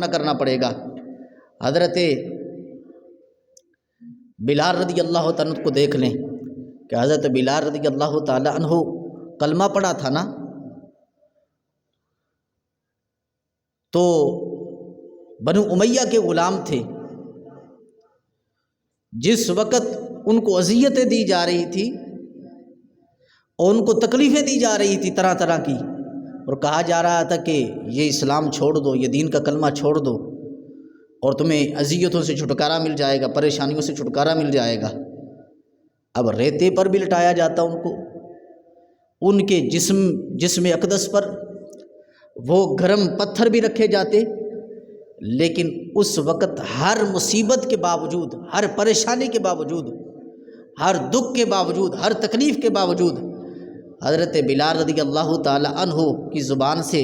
نہ کرنا پڑے گا۔ حضرت بلال رضی اللہ تعالیٰ عنہ کو دیکھ لیں کہ حضرت بلال رضی اللہ تعالیٰ عنہ کلمہ پڑھا تھا نا، تو بنو امیہ کے غلام تھے، جس وقت ان کو اذیتیں دی جا رہی تھی اور ان کو تکلیفیں دی جا رہی تھی طرح طرح کی، اور کہا جا رہا تھا کہ یہ اسلام چھوڑ دو، یہ دین کا کلمہ چھوڑ دو اور تمہیں اذیتوں سے چھٹکارا مل جائے گا، پریشانیوں سے چھٹکارا مل جائے گا۔ اب ریتے پر بھی لٹایا جاتا ان کو، ان کے جسم اقدس پر وہ گرم پتھر بھی رکھے جاتے، لیکن اس وقت ہر مصیبت کے باوجود، ہر پریشانی کے باوجود، ہر دکھ کے باوجود، ہر تکلیف کے باوجود حضرت بلال رضی اللہ تعالی عنہ کی زبان سے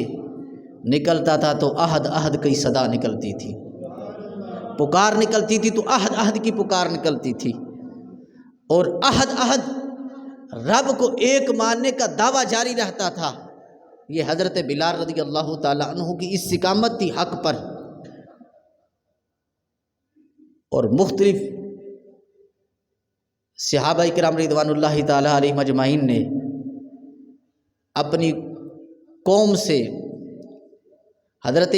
نکلتا تھا تو احد احد کی صدا نکلتی تھی، پکار نکلتی تھی تو احد احد کی پکار نکلتی تھی، اور احد احد رب کو ایک ماننے کا دعویٰ جاری رہتا تھا۔ یہ حضرت بلال رضی اللہ تعالی عنہ کی استقامت تھی حق پر۔ اور مختلف صحابہ کرام رضوان اللہ تعالی علیہم اجمعین نے اپنی قوم سے حضرت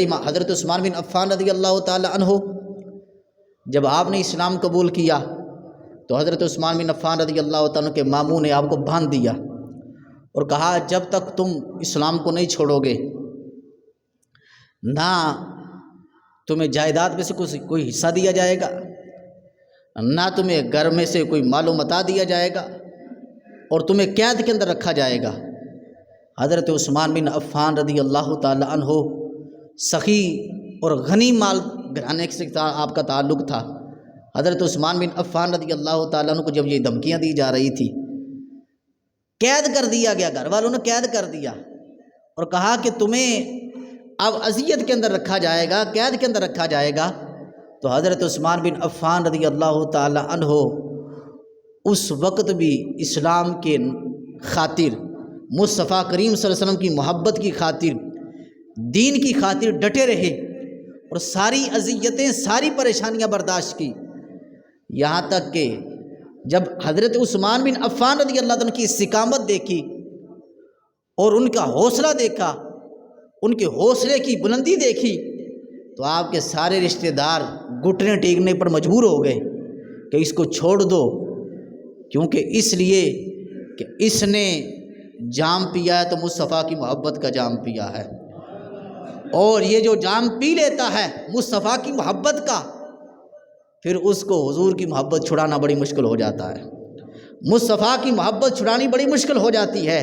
عثمان بن عفان رضی اللہ تعالی عنہ جب آپ نے اسلام قبول کیا تو حضرت عثمان بن عفان رضی اللہ تعالیٰ کے ماموں نے آپ کو باندھ دیا اور کہا جب تک تم اسلام کو نہیں چھوڑو گے نہ تمہیں جائیداد میں سے کوئی حصہ دیا جائے گا، نہ تمہیں گھر میں سے کوئی مال و متاع دیا جائے گا، اور تمہیں قید کے اندر رکھا جائے گا۔ حضرت عثمان بن عفان رضی اللہ تعالی عنہ سخی اور غنی مال گھرانے سے آپ کا تعلق تھا۔ حضرت عثمان بن عفان رضی اللہ تعالیٰ عنہ کو جب یہ دھمکیاں دی جا رہی تھی، قید کر دیا گیا، گھر والوں نے قید کر دیا اور کہا کہ تمہیں اب اذیت کے اندر رکھا جائے گا، قید کے اندر رکھا جائے گا، تو حضرت عثمان بن عفان رضی اللہ تعالی عنہ اس وقت بھی اسلام کے خاطر، مصطفیٰ کریم صلی اللہ علیہ وسلم کی محبت کی خاطر، دین کی خاطر ڈٹے رہے اور ساری اذیتیں، ساری پریشانیاں برداشت کی، یہاں تک کہ جب حضرت عثمان بن عفان رضی اللہ عنہ کی استقامت دیکھی اور ان کا حوصلہ دیکھا، ان کے حوصلے کی بلندی دیکھی، تو آپ کے سارے رشتہ دار گھٹنے ٹیکنے پر مجبور ہو گئے کہ اس کو چھوڑ دو، کیونکہ اس لیے کہ اس نے جام پیا ہے تو مصطفیٰ کی محبت کا جام پیا ہے، اور یہ جو جام پی لیتا ہے مصطفیٰ کی محبت کا، پھر اس کو حضور کی محبت چھڑانا بڑی مشکل ہو جاتا ہے، مصطفیٰ کی محبت چھڑانی بڑی مشکل ہو جاتی ہے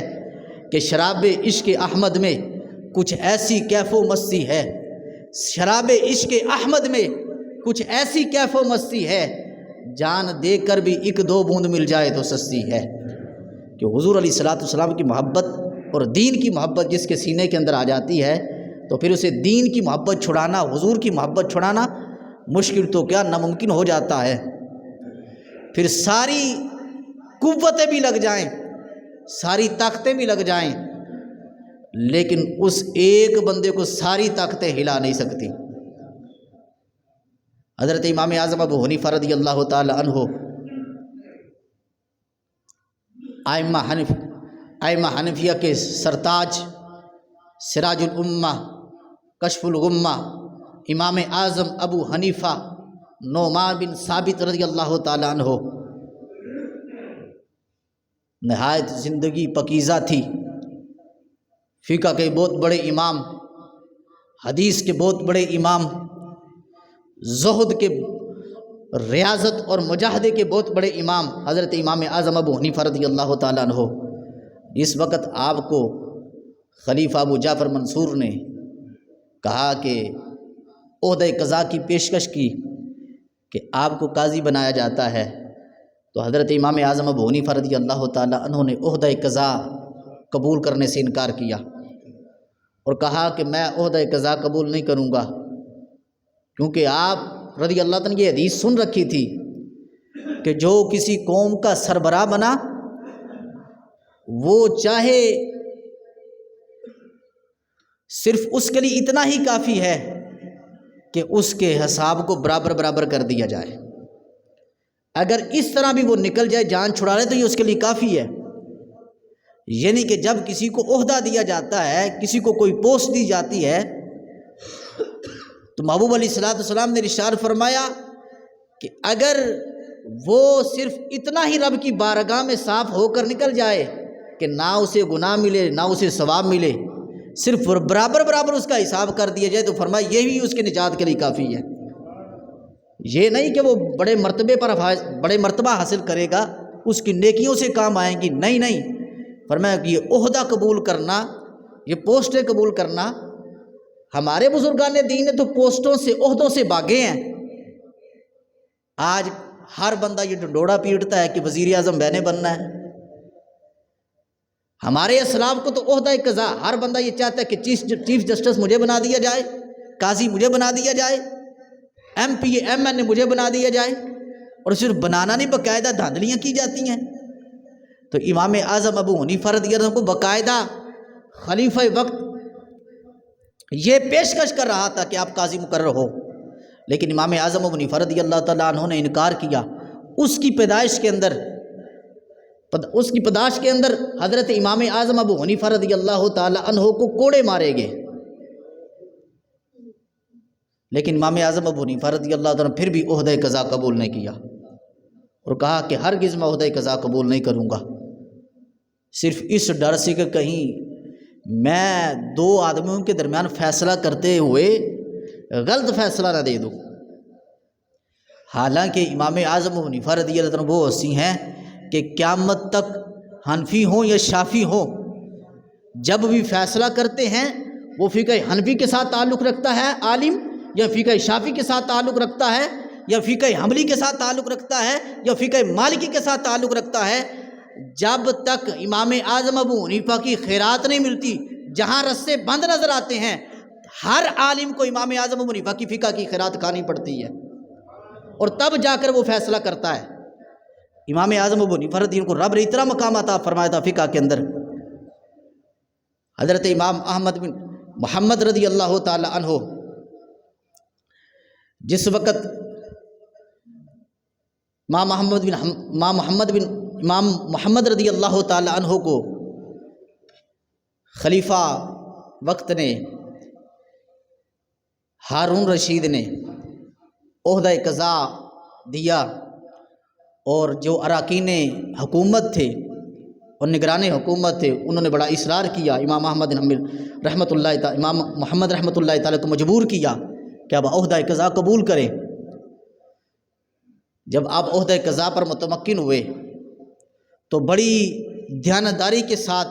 کہ شراب عشق احمد میں کچھ ایسی کیف و مستی ہے، شراب عشق احمد میں کچھ ایسی کیف و مستی ہے، جان دے کر بھی ایک دو بوند مل جائے تو سستی ہے، کہ حضور علیہ الصلوۃ والسلام کی محبت اور دین کی محبت جس کے سینے کے اندر آ جاتی ہے تو پھر اسے دین کی محبت چھڑانا، حضور کی محبت چھڑانا مشکل تو کیا ناممکن ہو جاتا ہے۔ پھر ساری قوتیں بھی لگ جائیں، ساری طاقتیں بھی لگ جائیں، لیکن اس ایک بندے کو ساری طاقتیں ہلا نہیں سکتی۔ حضرت امام اعظم ابو حنیفہ رضی اللہ تعالی عنہ ائمہ حنفیہ کے سرتاج، سراج الامہ، کشف الغمہ، امام اعظم ابو حنیفہ نعمان بن ثابت رضی اللہ تعالی عنہ نہایت زندگی پکیزہ تھی، فقہ کے بہت بڑے امام، حدیث کے بہت بڑے امام، زہد کے، ریاضت اور مجاہدے کے بہت بڑے امام حضرت امام اعظم ابو حنیفہ رضی اللہ تعالیٰ عنہ، اس وقت آپ کو خلیفہ ابو جعفر منصور نے کہا کہ عہدہ قضاء کی پیشکش کی کہ آپ کو قاضی بنایا جاتا ہے، تو حضرت امام اعظم ابو حنیفہ رضی اللہ تعالیٰ عنہ نے عہدہ قضاء قبول کرنے سے انکار کیا اور کہا کہ میں عہدہ قضاء قبول نہیں کروں گا، کیونکہ آپ رضی اللہ تعالیٰ نے یہ حدیث سن رکھی تھی کہ جو کسی قوم کا سربراہ بنا وہ چاہے صرف اس کے لیے اتنا ہی کافی ہے کہ اس کے حساب کو برابر برابر کر دیا جائے۔ اگر اس طرح بھی وہ نکل جائے جان چھڑا لے تو یہ اس کے لیے کافی ہے۔ یعنی کہ جب کسی کو عہدہ دیا جاتا ہے، کسی کو کوئی پوسٹ دی جاتی ہے، تو محبوب علیہ الصلوۃ والسلام نے ارشاد فرمایا کہ اگر وہ صرف اتنا ہی رب کی بارگاہ میں صاف ہو کر نکل جائے کہ نہ اسے گناہ ملے نہ اسے ثواب ملے، صرف برابر برابر اس کا حساب کر دیا جائے، تو فرمایا یہی اس کے نجات کے لیے کافی ہے۔ یہ نہیں کہ وہ بڑے مرتبہ حاصل کرے گا، اس کی نیکیوں سے کام آئیں گی، نہیں، فرمایا کہ یہ عہدہ قبول کرنا، یہ پوسٹیں قبول کرنا، ہمارے بزرگان دین نے تو پوسٹوں سے عہدوں سے بھاگے ہیں۔ آج ہر بندہ یہ ڈنڈوڑا پیٹتا ہے کہ وزیر اعظم میں نے بننا ہے۔ ہمارے اسلاف کو تو عہدہ قضا، ہر بندہ یہ چاہتا ہے کہ چیف جسٹس مجھے بنا دیا جائے، قاضی مجھے بنا دیا جائے، ایم پی ایم این اے مجھے بنا دیا جائے، اور صرف بنانا نہیں باقاعدہ دھاندلیاں کی جاتی ہیں۔ تو امام اعظم ابو حنیفہ رضی اللہ عنہ کو باقاعدہ خلیفہ وقت یہ پیشکش کر رہا تھا کہ آپ قاضی مقرر ہو، لیکن امام اعظم ابو حنیفہ رضی اللہ تعالیٰ عنہ نے انکار کیا۔ اس کی پیدائش کے اندر حضرت امام اعظم ابو حنیفہ رضی اللہ تعالیٰ عنہ کو کوڑے مارے گئے، لیکن امام اعظم ابو حنیفہ رضی اللہ تعالیٰ عنہ پھر بھی عہدہ قضا قبول نہیں کیا، اور کہا کہ ہرگز میں عہدہ قضا قبول نہیں کروں گا، صرف اس ڈر سے کہ کہیں میں دو آدمیوں کے درمیان فیصلہ کرتے ہوئے غلط فیصلہ نہ دے دوں۔ حالانکہ امام اعظم ابو حنیفہ رضی اللہ عنہ وہ ہستی ہیں کہ قیامت تک حنفی ہوں یا شافعی ہوں، جب بھی فیصلہ کرتے ہیں وہ فقہ حنفی کے ساتھ تعلق رکھتا ہے عالم، یا فقہ شافعی کے ساتھ تعلق رکھتا ہے، یا فقہ حنبلی کے ساتھ تعلق رکھتا ہے، یا فقہ مالکی کے ساتھ تعلق رکھتا ہے، جب تک امام اعظم ابو حنیفہ کی خیرات نہیں ملتی، جہاں رسے بند نظر آتے ہیں، ہر عالم کو امام اعظم ابو حنیفہ کی فقہ کی خیرات کھانی پڑتی ہے، اور تب جا کر وہ فیصلہ کرتا ہے۔ امام اعظم ابو حنیفہ رضی اللہ عنہ کو رب نے اتنا مقام عطا فرمایا تھا فقہ کے اندر۔ حضرت امام احمد بن محمد رضی اللہ تعالی عنہ جس وقت امام محمد رضی اللہ تعالی عنہ کو خلیفہ وقت نے ہارون رشید نے عہدہ قضا دیا، اور جو اراکین حکومت تھے اور نگران حکومت تھے انہوں نے بڑا اصرار کیا، امام احمد امام محمد رحمۃ اللہ تعالی کو مجبور کیا کہ اب عہدہ قضا قبول کریں۔ جب آپ عہدہ قضا پر متمکن ہوئے تو بڑی دیانتداری کے ساتھ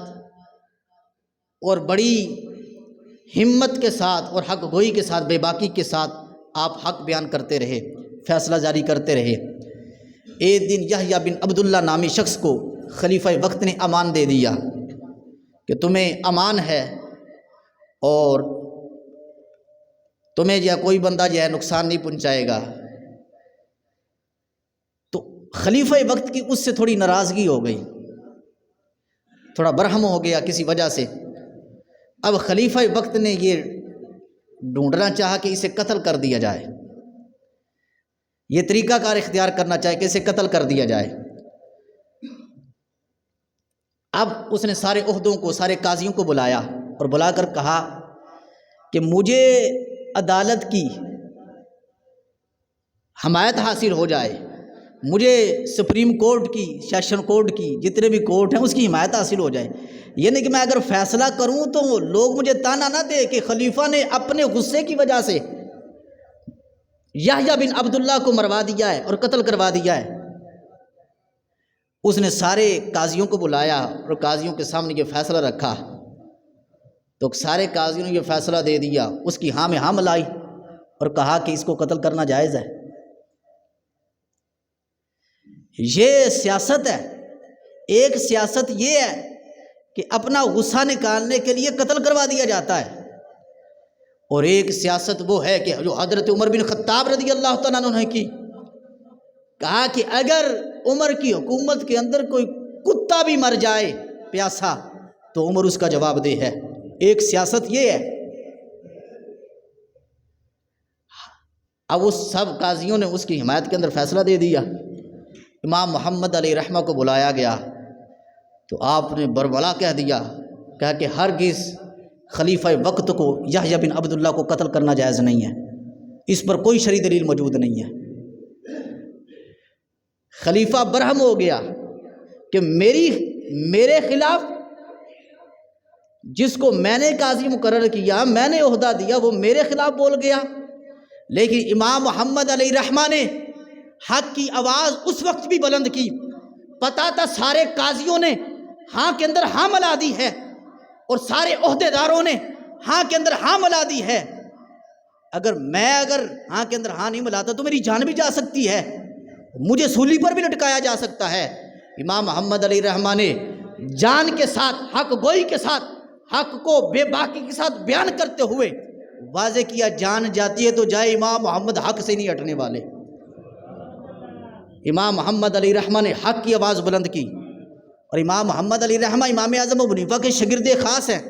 اور بڑی ہمت کے ساتھ اور حق گوئی کے ساتھ، بے باکی کے ساتھ آپ حق بیان کرتے رہے، فیصلہ جاری کرتے رہے۔ ایک دن یحییٰ بن عبداللہ نامی شخص کو خلیفہ وقت نے امان دے دیا کہ تمہیں امان ہے، اور تمہیں یا کوئی بندہ جو ہے نقصان نہیں پہنچائے گا۔ تو خلیفہ وقت کی اس سے تھوڑی ناراضگی ہو گئی، تھوڑا برہم ہو گیا کسی وجہ سے۔ اب خلیفہ وقت نے یہ ڈھونڈنا چاہا کہ اسے قتل کر دیا جائے، یہ طریقہ کار اختیار کرنا چاہے کہ اسے قتل کر دیا جائے۔ اب اس نے سارے عہدوں کو، سارے قاضیوں کو بلایا اور بلا کر کہا کہ مجھے عدالت کی حمایت حاصل ہو جائے، مجھے سپریم کورٹ کی، سیشن کورٹ کی، جتنے بھی کورٹ ہیں اس کی حمایت حاصل ہو جائے۔ یعنی کہ میں اگر فیصلہ کروں تو لوگ مجھے تانا نہ دے کہ خلیفہ نے اپنے غصے کی وجہ سے یحییٰ بن عبداللہ کو مروا دیا ہے اور قتل کروا دیا ہے۔ اس نے سارے قاضیوں کو بلایا اور قاضیوں کے سامنے یہ فیصلہ رکھا، تو سارے قاضیوں نے یہ فیصلہ دے دیا، اس کی ہاں میں ہاں ملائی اور کہا کہ اس کو قتل کرنا جائز ہے۔ یہ سیاست ہے۔ ایک سیاست یہ ہے کہ اپنا غصہ نکالنے کے لیے قتل کروا دیا جاتا ہے، اور ایک سیاست وہ ہے کہ جو حضرت عمر بن خطاب رضی اللہ تعالیٰ عنہ نے کی، کہا کہ اگر عمر کی حکومت کے اندر کوئی کتا بھی مر جائے پیاسا تو عمر اس کا جواب دہ ہے۔ ایک سیاست یہ ہے۔ اب اس سب قاضیوں نے اس کی حمایت کے اندر فیصلہ دے دیا۔ امام محمد علیہ رحمہ کو بلایا گیا تو آپ نے بربلا کہہ دیا، کہا کہ ہرگز خلیفہ وقت کو یحییٰ بن عبداللہ کو قتل کرنا جائز نہیں ہے، اس پر کوئی شرعی دلیل موجود نہیں ہے۔ خلیفہ برہم ہو گیا کہ میرے خلاف جس کو میں نے قاضی مقرر کیا، میں نے عہدہ دیا، وہ میرے خلاف بول گیا۔ لیکن امام محمد علیہ رحمہ نے حق کی آواز اس وقت بھی بلند کی، پتہ تھا سارے قاضیوں نے ہاں کے اندر ہاں ملا دی ہے اور سارے عہدیداروں نے ہاں کے اندر ہاں ملا دی ہے، اگر ہاں کے اندر ہاں نہیں ملاتا تو میری جان بھی جا سکتی ہے، مجھے سولی پر بھی لٹکایا جا سکتا ہے۔ امام محمد علیہ رحمہ نے جان کے ساتھ، حق گوئی کے ساتھ، حق کو بے باکی کے ساتھ بیان کرتے ہوئے واضح کیا، جان جاتی ہے تو جائے، امام محمد حق سے نہیں ہٹنے والے۔ امام محمد علیہ رحمہ نے حق کی آواز بلند کی، اور امام محمد علیہ رحمہ امام اعظم ابو حنیفہ کے شاگرد خاص ہیں۔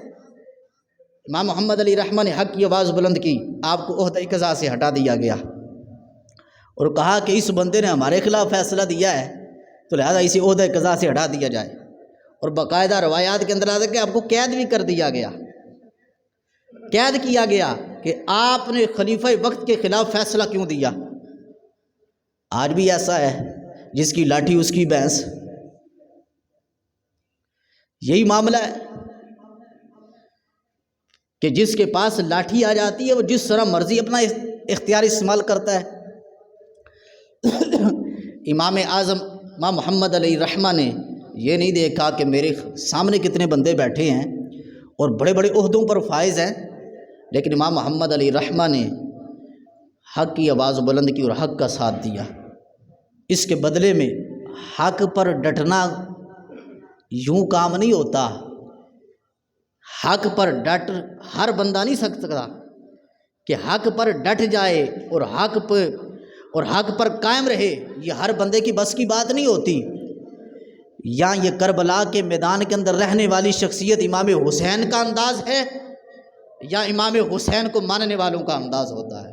امام محمد علیہ رحمہ نے حق کی آواز بلند کی، آپ کو عہدہ قضا سے ہٹا دیا گیا اور کہا کہ اس بندے نے ہمارے خلاف فیصلہ دیا ہے تو لہذا اسی عہدہ قضا سے ہٹا دیا جائے، اور باقاعدہ روایات کے اندر آتا ہے کہ آپ کو قید بھی کر دیا گیا، قید کیا گیا کہ آپ نے خلیفہ وقت کے خلاف فیصلہ کیوں دیا۔ آج بھی ایسا ہے، جس کی لاٹھی اس کی بھینس، یہی معاملہ ہے کہ جس کے پاس لاٹھی آ جاتی ہے وہ جس طرح مرضی اپنا اختیار استعمال کرتا ہے۔ امام اعظم امام محمد علیہ رحمہ نے یہ نہیں دیکھا کہ میرے سامنے کتنے بندے بیٹھے ہیں اور بڑے بڑے عہدوں پر فائز ہیں، لیکن امام محمد علیہ رحمہ نے حق کی آواز بلند کی اور حق کا ساتھ دیا۔ اس کے بدلے میں حق پر ڈٹنا یوں کام نہیں ہوتا، حق پر ڈٹ ہر بندہ نہیں سکتا کہ حق پر ڈٹ جائے اور حق پر قائم رہے، یہ ہر بندے کی بس کی بات نہیں ہوتی۔ یا یہ کربلا کے میدان کے اندر رہنے والی شخصیت امام حسین کا انداز ہے یا امام حسین کو ماننے والوں کا انداز ہوتا ہے۔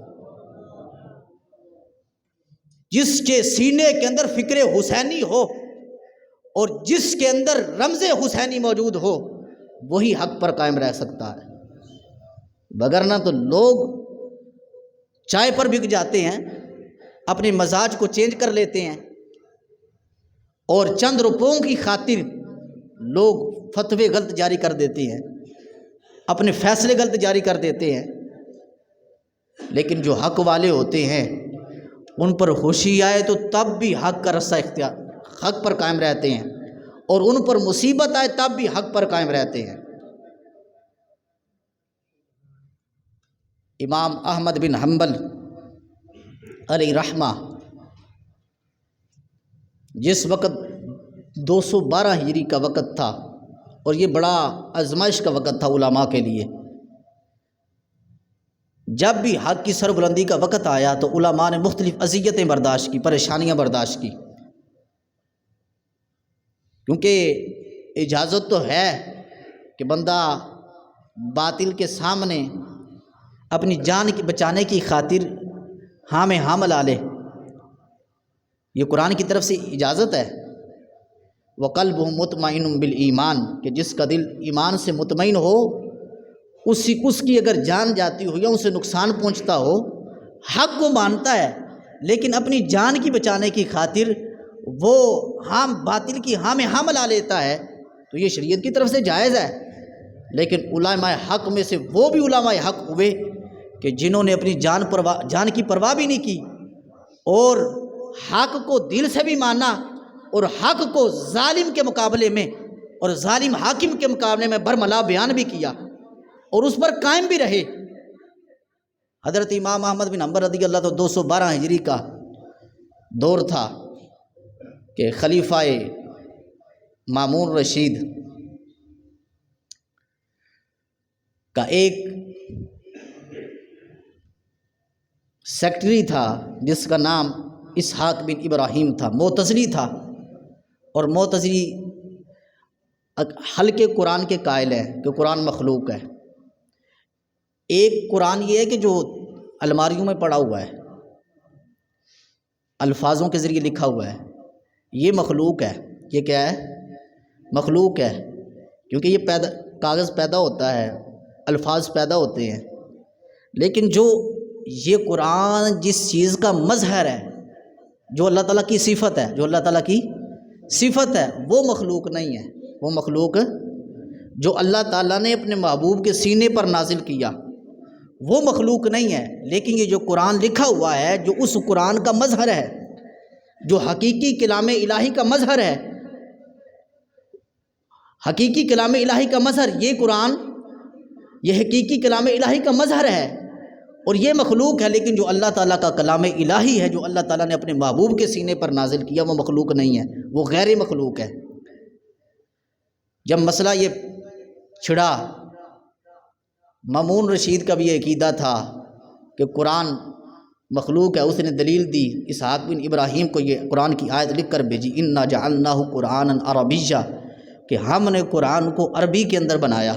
جس کے سینے کے اندر فکر حسینی ہو اور جس کے اندر رمز حسینی موجود ہو، وہی حق پر قائم رہ سکتا ہے، وگرنہ تو لوگ چائے پر بک جاتے ہیں، اپنے مزاج کو چینج کر لیتے ہیں، اور چند روپوں کی خاطر لوگ فتوے غلط جاری کر دیتے ہیں، اپنے فیصلے غلط جاری کر دیتے ہیں۔ لیکن جو حق والے ہوتے ہیں ان پر خوشی آئے تو تب بھی حق کا رستہ اختیار، حق پر قائم رہتے ہیں، اور ان پر مصیبت آئے تب بھی حق پر قائم رہتے ہیں۔ امام احمد بن حنبل علیہ رحمہ جس وقت 212 ہجری کا وقت تھا، اور یہ بڑا آزمائش کا وقت تھا علماء کے لیے، جب بھی حق کی سربلندی کا وقت آیا تو علماء نے مختلف اذیتیں برداشت کی، پریشانیاں برداشت کی، کیونکہ اجازت تو ہے کہ بندہ باطل کے سامنے اپنی جان کی بچانے کی خاطر ہاں میں ہاں ملا لے، یہ قرآن کی طرف سے اجازت ہے۔ وَقَلْبُهُ مُطْمَئِنٌ بِالْإِيمَانِ، کہ جس کا دل ایمان سے مطمئن ہو، اس کی اگر جان جاتی ہو یا اسے نقصان پہنچتا ہو، حق کو مانتا ہے لیکن اپنی جان کی بچانے کی خاطر وہ باطل کی ہاں میں ہاں ملا لیتا ہے، تو یہ شریعت کی طرف سے جائز ہے۔ لیکن علماء حق میں سے وہ بھی علماء حق ہوئے کہ جنہوں نے اپنی جان کی پرواہ بھی نہیں کی، اور حق کو دل سے بھی مانا، اور حق کو ظالم کے مقابلے میں اور ظالم حاکم کے مقابلے میں برملا بیان بھی کیا، اور اس پر قائم بھی رہے۔ حضرت امام احمد بن حنبل رضی اللہ عنہ 212 ہجری کا دور تھا کہ خلیفہ مامون رشید کا ایک سیکٹری تھا جس کا نام اسحاق بن ابراہیم تھا، معتزلی تھا، اور معتزلی حلقے قرآن کے قائل ہیں کہ قرآن مخلوق ہے۔ ایک قرآن یہ ہے کہ جو الماریوں میں پڑا ہوا ہے، الفاظوں کے ذریعے لکھا ہوا ہے، یہ مخلوق ہے۔ یہ کیا ہے؟ مخلوق ہے، کیونکہ یہ کاغذ پیدا ہوتا ہے، الفاظ پیدا ہوتے ہیں، لیکن جو یہ قرآن جس چیز کا مظہر ہے، جو اللہ تعالیٰ کی صفت ہے، جو اللہ تعالیٰ کی صفت ہے، وہ مخلوق نہیں ہے۔ وہ مخلوق جو اللہ تعالیٰ نے اپنے محبوب کے سینے پر نازل کیا وہ مخلوق نہیں ہے، لیکن یہ جو قرآن لکھا ہوا ہے، جو اس قرآن کا مظہر ہے، جو حقیقی کلام الہی کا مظہر ہے، حقیقی کلام الہی کا مظہر یہ قرآن، یہ حقیقی کلام الہی کا مظہر ہے، اور یہ مخلوق ہے، لیکن جو اللہ تعالیٰ کا کلام الہی ہے، جو اللہ تعالیٰ نے اپنے محبوب کے سینے پر نازل کیا، وہ مخلوق نہیں ہے، وہ غیر مخلوق ہے۔ جب مسئلہ یہ چھڑا، مامون رشید کا بھی یہ عقیدہ تھا کہ قرآن مخلوق ہے، اس نے دلیل دی، اسحاق بن ابراہیم کو یہ قرآن کی آیت لکھ کر بھیجی، انا جعلناہ قرآنا عربیا، کہ ہم نے قرآن کو عربی کے اندر بنایا۔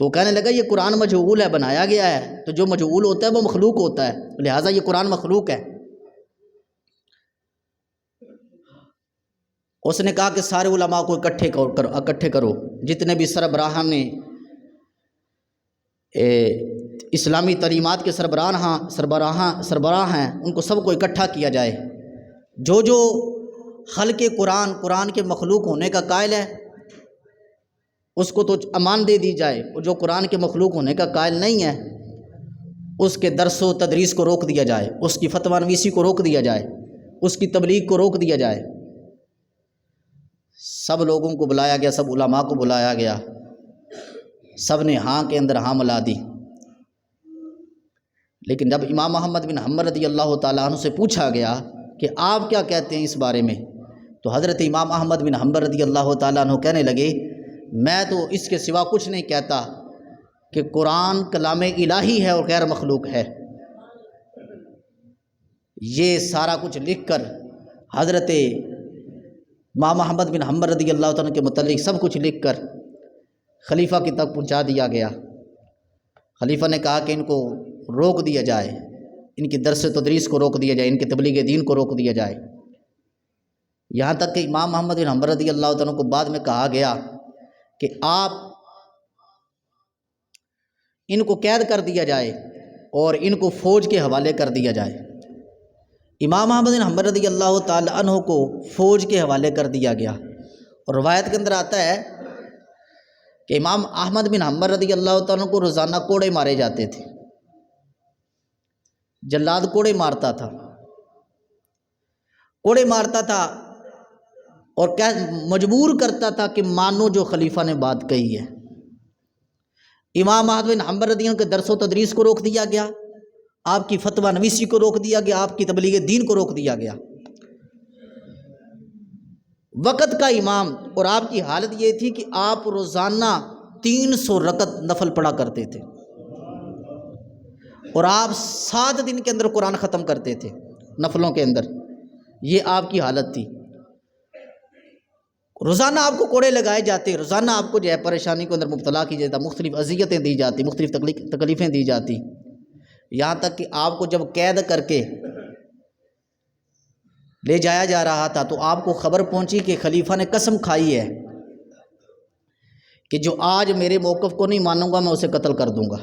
تو کہنے لگا یہ قرآن مجہول ہے، بنایا گیا ہے، تو جو مجہول ہوتا ہے وہ مخلوق ہوتا ہے، لہٰذا یہ قرآن مخلوق ہے۔ اس نے کہا کہ سارے علماء کو اکٹھے کرو، جتنے بھی سربراہان نے اسلامی تعلیمات کے سربراہ ہیں، ان کو سب کو اکٹھا کیا جائے۔ جو خلق قرآن کے مخلوق ہونے کا قائل ہے اس کو تو امان دے دی جائے، اور جو قرآن کے مخلوق ہونے کا قائل نہیں ہے اس کے درس و تدریس کو روک دیا جائے، اس کی فتویٰ نویسی کو روک دیا جائے، اس کی تبلیغ کو روک دیا جائے۔ سب لوگوں کو بلایا گیا، سب علماء کو بلایا گیا، سب نے ہاں کے اندر ہاں ملا دی۔ لیکن جب امام احمد بن حنبل رضی اللہ تعالیٰ عنہ سے پوچھا گیا کہ آپ کیا کہتے ہیں اس بارے میں، تو حضرت امام احمد بن حنبل رضی اللہ تعالیٰ عنہ کہنے لگے، میں تو اس کے سوا کچھ نہیں کہتا کہ قرآن کلام الہی ہے اور غیر مخلوق ہے۔ یہ سارا کچھ لکھ کر حضرت امام احمد بن حنبل رضی اللہ تعالیٰ کے متعلق سب کچھ لکھ کر خلیفہ کی تک پہنچا دیا گیا۔ خلیفہ نے کہا کہ ان کو روک دیا جائے، ان کی درس تدریس کو روک دیا جائے، ان کی تبلیغ دین کو روک دیا جائے۔ یہاں تک کہ امام احمد بن حنبل رضی اللہ تعالیٰ کو بعد میں کہا گیا کہ آپ ان کو قید کر دیا جائے اور ان کو فوج کے حوالے کر دیا جائے۔ امام احمد بن حنبل رضی اللہ تعالیٰ عنہ کو فوج کے حوالے کر دیا گیا، اور روایت کے اندر آتا ہے کہ امام احمد بن حنبل رضی اللہ تعالیٰ کو روزانہ کوڑے مارے جاتے تھے، جلاد کوڑے مارتا تھا، کوڑے مارتا تھا اور مجبور کرتا تھا کہ مانو جو خلیفہ نے بات کہی ہے۔ امام احمد بن حنبل رضی اللہ کے درس و تدریس کو روک دیا گیا، آپ کی فتویٰ نویسی کو روک دیا گیا، آپ کی تبلیغ دین کو روک دیا گیا۔ وقت کا امام، اور آپ کی حالت یہ تھی کہ آپ روزانہ 300 رکعت نفل پڑھا کرتے تھے، اور آپ 7 دن کے اندر قرآن ختم کرتے تھے نفلوں کے اندر۔ یہ آپ کی حالت تھی۔ روزانہ آپ کو کوڑے لگائے جاتے، روزانہ آپ کو جو ہے پریشانی کے اندر مبتلا کی جاتا، مختلف اذیتیں دی جاتی، مختلف تکلیفیں دی جاتی، یہاں تک کہ آپ کو جب قید کر کے لے جایا جا رہا تھا تو آپ کو خبر پہنچی کہ خلیفہ نے قسم کھائی ہے کہ جو آج میرے موقف کو نہیں مانوں گا میں اسے قتل کر دوں گا۔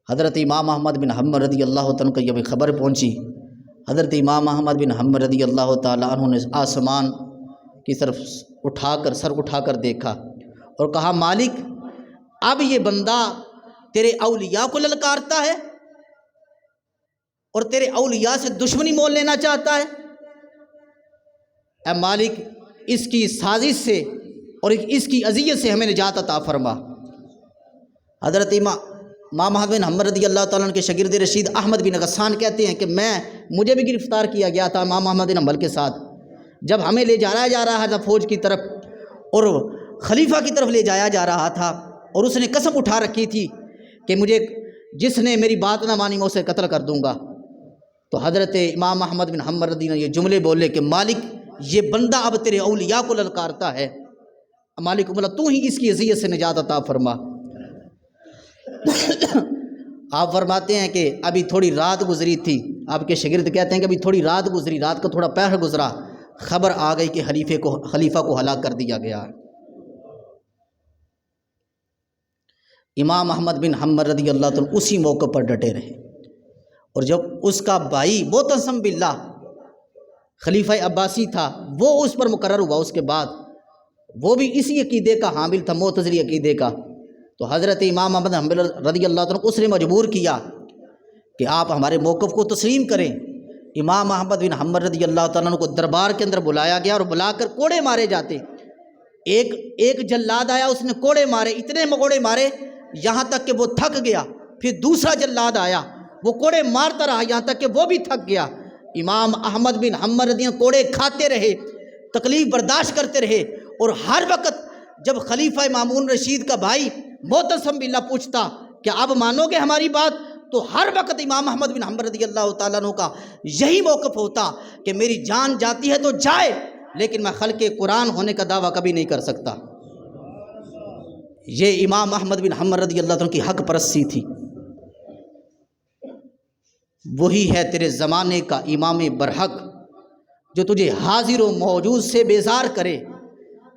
حضرت امام احمد بن حنبل رضی اللہ تعالیٰ کو جب خبر پہنچی، حضرت امام احمد بن حنبل رضی اللہ تعالیٰ عنہ نے آسمان کی طرف سر اٹھا کر دیکھا اور کہا، مالک اب یہ بندہ تیرے اولیاء کو للکارتا ہے اور تیرے اولیاء سے دشمنی مول لینا چاہتا ہے۔ اے مالک اس کی سازش سے اور اس کی اذیت سے ہمیں نجات عطا فرما۔ حضرت امام احمد بن حنبل رضی اللہ تعالیٰ عنہ کے شاگرد رشید احمد بن غسان کہتے ہیں کہ مجھے بھی گرفتار کیا گیا تھا امام احمد بن حنبل کے ساتھ، جب ہمیں لے جایا جا رہا تھا فوج کی طرف اور خلیفہ کی طرف لے جایا جا رہا تھا، اور اس نے قسم اٹھا رکھی تھی کہ مجھے جس نے میری بات نہ مانی میں اسے قتل کر دوں گا۔ تو حضرت امام احمد بن حنبل رضی اللہ عنہ یہ جملے بولے کہ مالک یہ بندہ اب تیرے اولیاء کو للکارتا ہے، مالک مولا تو ہی اس کی اذیت سے نجات عطا فرما۔ آپ فرماتے ہیں کہ ابھی تھوڑی رات گزری تھی آپ کے شاگرد کہتے ہیں کہ ابھی تھوڑی رات گزری، رات کا تھوڑا پہر گزرا، خبر آ گئی کہ خلیفہ کو ہلاک کر دیا گیا۔ امام احمد بن حنبل رضی اللہ تعالیٰ اسی موقع پر ڈٹے رہے، اور جب اس کا بھائی معتصم باللہ خلیفہ عباسی تھا وہ اس پر مقرر ہوا، اس کے بعد وہ بھی اسی عقیدے کا حامل تھا، معتزلی عقیدے کا، تو حضرت امام احمد بن حنبل رضی اللہ تعالیٰ اس نے مجبور کیا کہ آپ ہمارے موقف کو تسلیم کریں۔ امام احمد بن حنبل رضی اللہ تعالیٰ کو دربار کے اندر بلایا گیا اور بلا کر کوڑے مارے جاتے۔ ایک جلاد آیا، اس نے کوڑے مارے، اتنے کوڑے مارے یہاں تک کہ وہ تھک گیا۔ پھر دوسرا جلاد آیا، وہ کوڑے مارتا رہا یہاں تک کہ وہ بھی تھک گیا۔ امام احمد بن حنبل رضی اللہ کوڑے کھاتے رہے، تکلیف برداشت کرتے رہے، اور ہر وقت جب خلیفہ مامون رشید کا بھائی معتصم باللہ پوچھتا کہ اب مانو گے ہماری بات، تو ہر وقت امام احمد بن حنبل رضی اللہ تعالیٰ عنہ کا یہی موقف ہوتا کہ میری جان جاتی ہے تو جائے، لیکن میں خلق قرآن ہونے کا دعویٰ کبھی نہیں کر سکتا۔ یہ امام احمد بن حنبل رضی اللہ عنہ کی حق پرستی تھی۔ وہی ہے تیرے زمانے کا امام برحق جو تجھے حاضر و موجود سے بیزار کرے،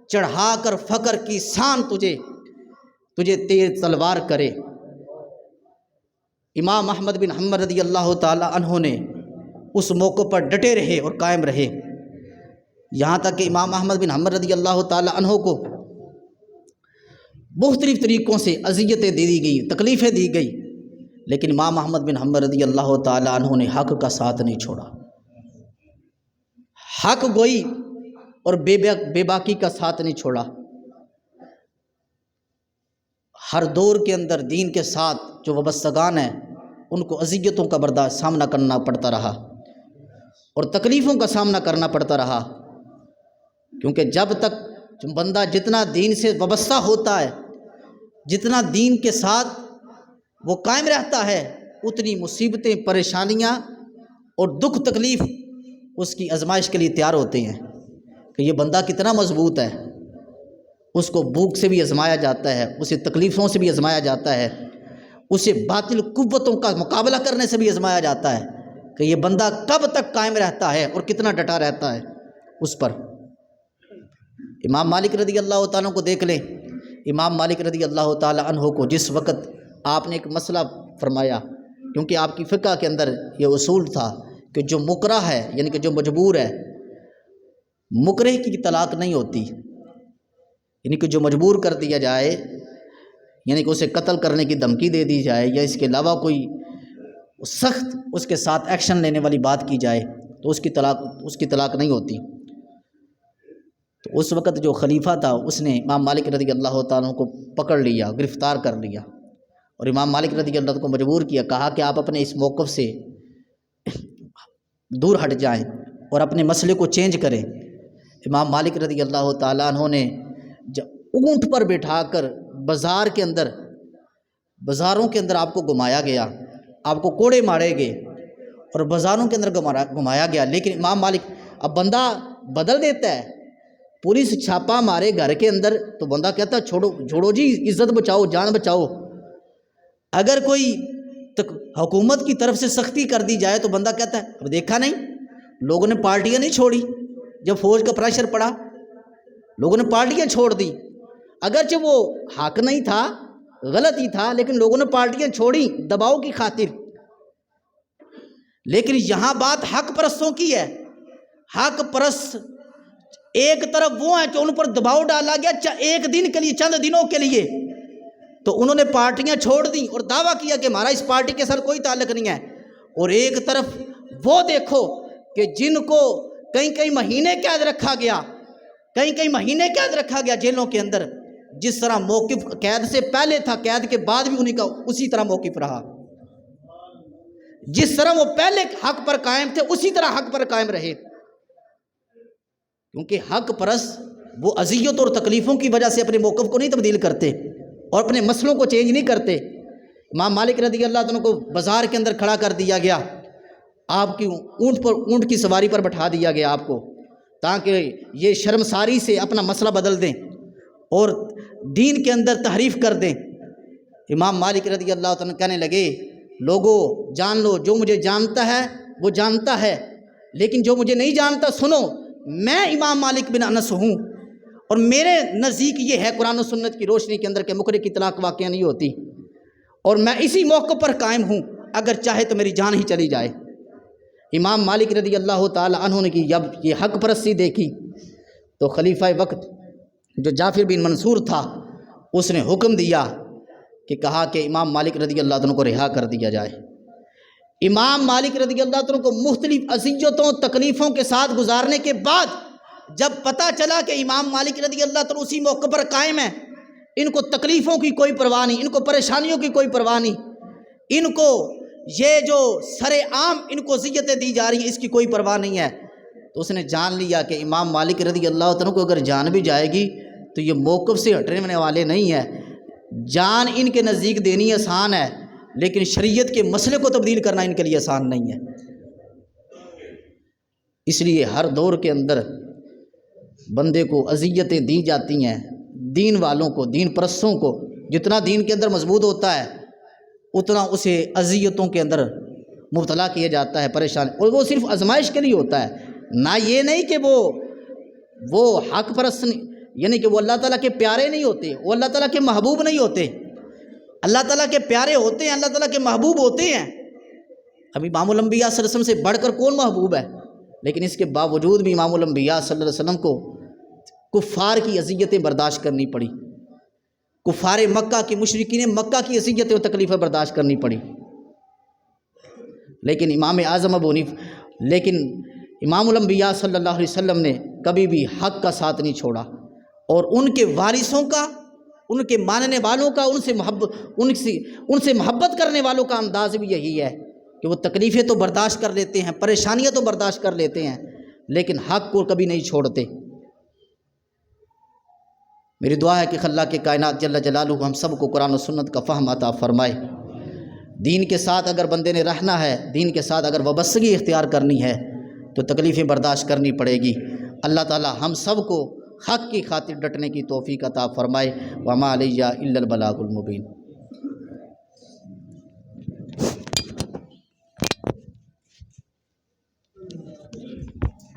چڑھا کر فقر کی سان تجھے تیز تلوار کرے۔ امام احمد بن حنبل رضی اللہ تعالی عنہ نے اس موقع پر ڈٹے رہے اور قائم رہے، یہاں تک کہ امام احمد بن حنبل رضی اللہ تعالی عنہ کو مختلف طریقوں سے اذیتیں دی گئی، تکلیفیں دی گئی، لیکن امام احمد بن حنبل رضی اللہ تعالی عنہ نے حق کا ساتھ نہیں چھوڑا، حق گوئی اور بے باکی کا ساتھ نہیں چھوڑا۔ ہر دور کے اندر دین کے ساتھ جو وابستگان ہیں ان کو اذیتوں کا سامنا کرنا پڑتا رہا اور تکلیفوں کا سامنا کرنا پڑتا رہا، کیونکہ جب تک بندہ جتنا دین سے وابستہ ہوتا ہے، جتنا دین کے ساتھ وہ قائم رہتا ہے، اتنی مصیبتیں، پریشانیاں اور دکھ تکلیف اس کی آزمائش کے لیے تیار ہوتے ہیں کہ یہ بندہ کتنا مضبوط ہے۔ اس کو بھوک سے بھی آزمایا جاتا ہے، اسے تکلیفوں سے بھی آزمایا جاتا ہے، اسے باطل قوتوں کا مقابلہ کرنے سے بھی آزمایا جاتا ہے کہ یہ بندہ کب تک قائم رہتا ہے اور کتنا ڈٹا رہتا ہے اس پر۔ امام مالک رضی اللہ تعالیٰ کو دیکھ لیں، امام مالک رضی اللہ تعالیٰ عنہ کو جس وقت آپ نے ایک مسئلہ فرمایا، کیونکہ آپ کی فقہ کے اندر یہ اصول تھا کہ جو مکرہ ہے یعنی کہ جو مجبور ہے، مکرہ کی طلاق نہیں ہوتی، یعنی کہ جو مجبور کر دیا جائے، یعنی کہ اسے قتل کرنے کی دھمکی دے دی جائے یا اس کے علاوہ کوئی سخت اس کے ساتھ ایکشن لینے والی بات کی جائے تو اس کی طلاق نہیں ہوتی۔ تو اس وقت جو خلیفہ تھا اس نے امام مالک رضی اللہ تعالیٰ کو پکڑ لیا، گرفتار کر لیا، اور امام مالک رضی اللہ عنہ کو مجبور کیا، کہا کہ آپ اپنے اس موقف سے دور ہٹ جائیں اور اپنے مسئلے کو چینج کریں۔ امام مالک رضی اللہ تعالیٰ عنہ نے اونٹ پر بٹھا کر بازاروں کے اندر آپ کو گھمایا گیا، آپ کو کوڑے مارے گئے اور بازاروں کے اندر گھمایا گیا، لیکن امام مالک اب بندہ بدل دیتا ہے۔ پولیس چھاپا مارے گھر کے اندر تو بندہ کہتا ہے چھوڑو جی، عزت بچاؤ، جان بچاؤ۔ اگر کوئی حکومت کی طرف سے سختی کر دی جائے تو بندہ کہتا ہے اب دیکھا نہیں، لوگوں نے پارٹیاں نہیں چھوڑی، جب فوج کا پریشر پڑا لوگوں نے پارٹیاں چھوڑ دی، اگرچہ وہ حق نہیں تھا، غلط ہی تھا، لیکن لوگوں نے پارٹیاں چھوڑی دباؤ کی خاطر۔ لیکن یہاں بات حق پرستوں کی ہے، حق پرست ایک طرف وہ ہیں کہ ان پر دباؤ ڈالا گیا ایک دن کے لیے، چند دنوں کے لیے، تو انہوں نے پارٹیاں چھوڑ دیں اور دعویٰ کیا کہ ہمارا اس پارٹی کے ساتھ کوئی تعلق نہیں ہے، اور ایک طرف وہ دیکھو کہ جن کو کئی مہینے قید رکھا گیا، کئی مہینے قید رکھا گیا جیلوں کے اندر، جس طرح موقف قید سے پہلے تھا قید کے بعد بھی انہیں کا اسی طرح موقف رہا، جس طرح وہ پہلے حق پر قائم تھے اسی طرح حق پر قائم رہے، کیونکہ حق پرست وہ اذیت اور تکلیفوں کی وجہ سے اپنے موقف کو نہیں تبدیل کرتے اور اپنے مسئلوں کو چینج نہیں کرتے۔ امام مالک رضی اللہ عنہ کو بازار کے اندر کھڑا کر دیا گیا، آپ کی اونٹ کی سواری پر بٹھا دیا گیا آپ کو، تاکہ یہ شرمساری سے اپنا مسئلہ بدل دیں اور دین کے اندر تحریف کر دیں۔ امام مالک رضی اللہ عنہ کہنے لگے لوگو جان لو، جو مجھے جانتا ہے وہ جانتا ہے، لیکن جو مجھے نہیں جانتا، سنو، میں امام مالک بن انس ہوں، اور میرے نزدیک یہ ہے قرآن و سنت کی روشنی کے اندر کہ مکرہ کی طلاق واقع نہیں ہوتی، اور میں اسی موقع پر قائم ہوں، اگر چاہے تو میری جان ہی چلی جائے۔ امام مالک رضی اللہ تعالی عنہ نے کی جب یہ حق پرستی دیکھی تو خلیفہ وقت جو جعفر بن منصور تھا اس نے حکم دیا کہ کہا کہ امام مالک رضی اللہ عنہ کو رہا کر دیا جائے۔ امام مالک رضی اللہ عنہ کو مختلف اذیتوں تکلیفوں کے ساتھ گزارنے کے بعد جب پتہ چلا کہ امام مالک رضی اللہ عنہ اسی موقع پر قائم ہیں، ان کو تکلیفوں کی کوئی پرواہ نہیں، ان کو پریشانیوں کی کوئی پرواہ نہیں، ان کو یہ جو سر عام ان کو اذیتیں دی جا رہی ہیں اس کی کوئی پرواہ نہیں ہے، تو اس نے جان لیا کہ امام مالک رضی اللہ عنہ کو اگر جان بھی جائے گی تو یہ موقف سے ہٹنے والے نہیں ہیں۔ جان ان کے نزدیک دینی آسان ہے، لیکن شریعت کے مسئلے کو تبدیل کرنا ان کے لیے آسان نہیں ہے۔ اس لیے ہر دور کے اندر بندے کو اذیتیں دی جاتی ہیں، دین والوں کو، دین پرستوں کو جتنا دین کے اندر مضبوط ہوتا ہے اتنا اسے اذیتوں کے اندر مبتلا کیا جاتا ہے، پریشان، اور وہ صرف آزمائش کے لیے ہوتا ہے، نہ یہ نہیں کہ وہ حق پرست یعنی کہ وہ اللہ تعالیٰ کے پیارے نہیں ہوتے، وہ اللہ تعالیٰ کے محبوب نہیں ہوتے، اللہ تعالیٰ کے پیارے ہوتے ہیں، اللہ تعالیٰ کے محبوب ہوتے ہیں۔ اب امام الانبیاء صلی اللہ علیہ وسلم سے بڑھ کر کون محبوب ہے؟ لیکن اس کے باوجود بھی امام الانبیاء صلی اللہ علیہ وسلم کو کفار کی اذیتیں برداشت کرنی پڑی، کفار مکہ کی، مشرکین مکہ کی اذیتیں و تکلیفیں برداشت کرنی پڑی، لیکن امام اعظم ابو حنیفہ، لیکن امام الانبیاء صلی اللہ علیہ وسلم نے کبھی بھی حق کا ساتھ نہیں چھوڑا، اور ان کے وارثوں کا، ان کے ماننے والوں کا، ان سے محبت کرنے والوں کا انداز بھی یہی ہے کہ وہ تکلیفیں تو برداشت کر لیتے ہیں، پریشانیاں تو برداشت کر لیتے ہیں، لیکن حق کو کبھی نہیں چھوڑتے۔ میری دعا ہے کہ اللہ کے کائنات جل جلالہ ہم سب کو قرآن و سنت کا فہم عطا فرمائے۔ دین کے ساتھ اگر بندے نے رہنا ہے، دین کے ساتھ اگر وابستگی اختیار کرنی ہے تو تکلیفیں برداشت کرنی پڑے گی۔ اللہ تعالی ہم سب کو حق کی خاطر ڈٹنے کی توفیق عطا فرمائے۔ وما علیہ الا البلاغ المبین۔